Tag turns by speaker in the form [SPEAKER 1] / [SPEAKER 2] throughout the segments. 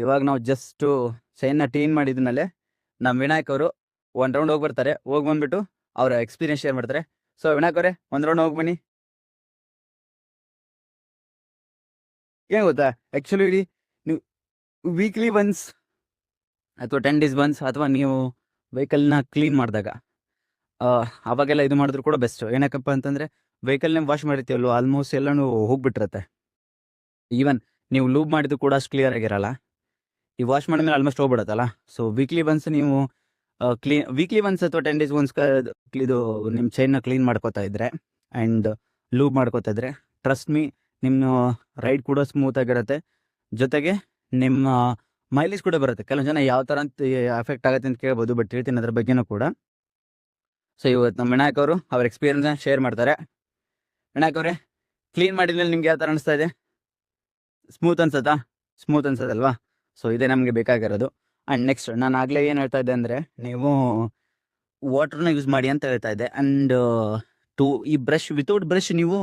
[SPEAKER 1] ಇವಾಗ ನಾವು just ಚೈನ್ನ clean ಮಾಡಿದ್ಮೇಲೆ ನಮ್ಮ ವಿನಾಯಕ್ ಅವರು ಒಂದು ರೌಂಡ್ ಹೋಗಿ ಬರ್ತಾರೆ. ಹೋಗಿ ಬಂದ್ಬಿಟ್ಟು ಅವರ ಎಕ್ಸ್ಪೀರಿಯನ್ಸ್ ಶೇರ್ ಮಾಡ್ತಾರೆ. ಸೊ ವಿನಾಯಕ್ ಅವರೇ, ಒಂದು ರೌಂಡ್ ಹೋಗಿ ಬನ್ನಿ. ಏನು ಗೊತ್ತಾ, ಆ್ಯಕ್ಚುಲಿ ನೀವು ವೀಕ್ಲಿ ಒನ್ಸ್ ಅಥವಾ 10 ಡೇಸ್ ಒನ್ಸ್ ಅಥವಾ ನೀವು ವೆಹಿಕಲ್ನ ಕ್ಲೀನ್ ಮಾಡಿದಾಗ ಅವಾಗೆಲ್ಲ ಇದು ಮಾಡಿದ್ರು ಕೂಡ ಬೆಸ್ಟ್. ಏನಕ್ಕಪ್ಪ ಅಂತಂದರೆ ವೆಹಿಕಲ್ನ ವಾಶ್ ಮಾಡಿರ್ತೀವಲ್ವ, ಆಲ್ಮೋಸ್ಟ್ ಎಲ್ಲನೂ ಹೋಗ್ಬಿಟ್ಟಿರತ್ತೆ. ಈವನ್ ನೀವು ಲೂಬ್ ಮಾಡಿದ್ದು ಕೂಡ ಅಷ್ಟು ಕ್ಲಿಯರ್ ಆಗಿರಲ್ಲ. ಈ ವಾಶ್ ಮಾಡಿದ್ಮೇಲೆ ಆಲ್ಮೋಸ್ಟ್ ಹೋಗ್ಬಿಡುತ್ತಲ್ಲ. ಸೊ ವೀಕ್ಲಿ ಒನ್ಸ್ ನೀವು ವೀಕ್ಲಿ ಒನ್ಸ್ ಅಥವಾ 10 ಡೇಸ್ ಒನ್ಸ್ ಇದು ನಿಮ್ಮ ಚೈನ್ನ ಕ್ಲೀನ್ ಮಾಡ್ಕೋತಾ ಇದ್ರೆ ಆ್ಯಂಡ್ ಲೂಬ್ ಮಾಡ್ಕೋತಾ ಇದ್ರೆ, ಟ್ರಸ್ಟ್ ಮೀ, ನಿಮ್ಮ ರೈಡ್ ಕೂಡ ಸ್ಮೂತಾಗಿರುತ್ತೆ. ಜೊತೆಗೆ ನಿಮ್ಮ ಮೈಲೇಜ್ ಕೂಡ ಬರುತ್ತೆ. ಕೆಲವು ಜನ ಯಾವ ಥರ ಅಂತ ಎಫೆಕ್ಟ್ ಆಗುತ್ತೆ ಅಂತ ಕೇಳ್ಬೋದು, ಬಟ್ ಹೇಳ್ತೀನಿ ಅದ್ರ ಬಗ್ಗೆನೂ ಕೂಡ. ಸೊ ಇವತ್ತು ನಮ್ಮ ವಿನಾಯಕ್ ಅವರು ಅವ್ರ ಎಕ್ಸ್ಪೀರಿಯನ್ಸ್ನ ಶೇರ್ ಮಾಡ್ತಾರೆ. ವಿನಾಯಕ್ ಅವರೇ, ಕ್ಲೀನ್ ಮಾಡಿದ್ಮೇಲೆ ನಿಮ್ಗೆ ಯಾವ ಥರ ಅನಿಸ್ತಾ ಇದೆ? ಸ್ಮೂತ್ ಅನ್ಸತ್ತಲ್ವಾ? ಸೊ ಇದೇ ನಮಗೆ ಬೇಕಾಗಿರೋದು. ಆ್ಯಂಡ್ ನೆಕ್ಸ್ಟ್ ನಾನು ಆಗಲೇ ಏನು ಹೇಳ್ತಾ ಇದ್ದೆ ಅಂದರೆ, ನೀವು ವಾಟರ್ನ ಯೂಸ್ ಮಾಡಿ ಅಂತ ಹೇಳ್ತಾ ಇದ್ದೆ. ಆ್ಯಂಡ್ ಈ ಬ್ರಷ್, ವಿತೌಟ್ ಬ್ರಷ್ ನೀವು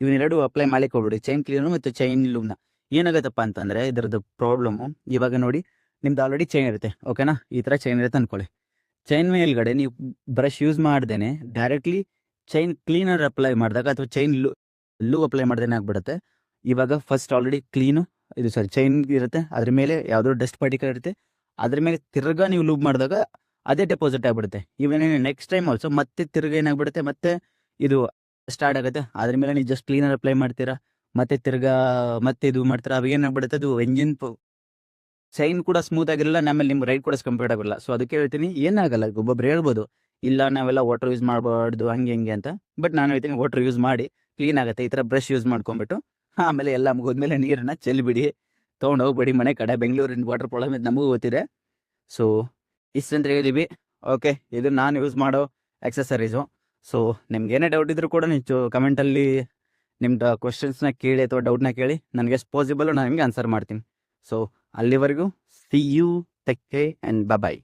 [SPEAKER 1] ಇವನ್ನೆರಡು ಅಪ್ಲೈ ಮಾಡ್ಲಿಕ್ಕೆ ಹೋಗ್ಬಿಡಿ, ಚೈನ್ ಕ್ಲೀನರು ಮತ್ತು ಚೈನ್ ಲೂಬ್ನ. ಏನಾಗುತ್ತಪ್ಪ ಅಂತಂದರೆ ಇದರದ್ದು ಪ್ರಾಬ್ಲಮ್ಮು, ಇವಾಗ ನೋಡಿ ನಿಮ್ದು ಆಲ್ರೆಡಿ ಚೈನ್ ಇರುತ್ತೆ, ಓಕೆನಾ? ಈ ಥರ ಚೈನ್ ಇರುತ್ತೆ ಅಂದ್ಕೊಳ್ಳಿ. ಚೈನ್ ಮೇಲ್ಗಡೆ ನೀವು ಬ್ರಷ್ ಯೂಸ್ ಮಾಡ್ದೇನೆ ಡೈರೆಕ್ಟ್ಲಿ ಚೈನ್ ಕ್ಲೀನರ್ ಅಪ್ಲೈ ಮಾಡಿದಾಗ ಅಥವಾ ಚೈನ್ ಲೂಬ್ ಅಪ್ಲೈ ಮಾಡ್ದೇನೆ ಆಗ್ಬಿಡುತ್ತೆ. ಇವಾಗ ಫಸ್ಟ್ ಆಲ್ರೆಡಿ ಕ್ಲೀನು ಇದು ಚೈನ್ ಇರುತ್ತೆ, ಅದ್ರ ಮೇಲೆ ಯಾವುದೋ ಡಸ್ಟ್ ಪಾರ್ಟಿಕಲ್ ಇರುತ್ತೆ, ಅದ್ರ ಮೇಲೆ ತಿರ್ಗಾ ನೀವು ಲೂಬ್ ಮಾಡಿದಾಗ ಅದೇ ಡೆಪಾಸಿಟ್ ಆಗಿಬಿಡುತ್ತೆ. ಇವನ್ ನೆಕ್ಸ್ಟ್ ಟೈಮ್ ಆಲ್ಸೋ ಮತ್ತೆ ತಿರ್ಗಾ ಏನಾಗ್ಬಿಡುತ್ತೆ, ಮತ್ತೆ ಇದು ಸ್ಟಾರ್ಟ್ ಆಗುತ್ತೆ. ಅದ್ರ ಮೇಲೆ ನೀವು ಜಸ್ಟ್ ಕ್ಲೀನರ್ ಅಪ್ಲೈ ಮಾಡ್ತೀರಾ, ಮತ್ತೆ ತಿರ್ಗಾ ಮತ್ತೆ ಇದು ಮಾಡ್ತೀರಾ, ಅವಾಗ ಏನಾಗ್ಬಿಡುತ್ತೆ, ಅದು ಎಂಜಿನ್ ಚೈನ್ ಕೂಡ ಸ್ಮೂತ್ ಆಗಿರಲ್ಲ, ಆಮೇಲೆ ನಿಮ್ಮ ರೈಡ್ ಕೂಡ ಕಂಪ್ಲೀಟ್ ಆಗಿರಲ್ಲ. ಸೊ ಅದಕ್ಕೆ ಹೇಳ್ತೀನಿ, ಏನಾಗಲ್ಲ. ಒಬ್ಬೊಬ್ರು ಹೇಳ್ಬೋದು, ಇಲ್ಲ ನಾವೆಲ್ಲ ವಾಟರ್ ಯೂಸ್ ಮಾಡಬಾರ್ದು ಹಂಗೆ ಹಿಂಗೆ ಅಂತ. ಬಟ್ ನಾನು ಹೇಳ್ತೀನಿ, ವಾಟರ್ ಯೂಸ್ ಮಾಡಿ, ಕ್ಲೀನ್ ಆಗುತ್ತೆ. ಈ ಥರ ಬ್ರಷ್ ಯೂಸ್ ಮಾಡ್ಕೊಂಬಿಟ್ಟು ಆಮೇಲೆ ಎಲ್ಲ ಮುಗಿದ್ಮೇಲೆ ನೀರನ್ನು ಚೆಲ್ಲಿಬಿಡಿ, ತೊಗೊಂಡು ಹೋಗ್ಬೇಡಿ ಮನೆ ಕಡೆ. ಬೆಂಗಳೂರಿನ ವಾಟರ್ ಪ್ರಾಬ್ಲಮ್ ಇದು ನಮಗೂ ಗೊತ್ತಿದೆ. ಸೊ ಇಷ್ಟಂತ ಹೇಳಿದ್ವಿ. ಓಕೆ, ಇದು ನಾನು ಯೂಸ್ ಮಾಡೋ ಎಕ್ಸಸರೀಸು. ಸೊ ನಿಮ್ಗೆ ಏನೇ ಡೌಟ್ ಇದ್ರೂ ಕೂಡ ನೀವು ಕಮೆಂಟಲ್ಲಿ ನಿಮ್ದು ಕ್ವಶನ್ಸ್ನ ಕೇಳಿ ಅಥವಾ ಡೌಟ್ನ ಕೇಳಿ, ನನಗೆ ಎಷ್ಟು ಪಾಸಿಬಲ್ ನಾನು ನಿಮಗೆ ಆನ್ಸರ್ ಮಾಡ್ತೀನಿ. ಸೊ ಅಲ್ಲಿವರೆಗೂ see you, take care and bye.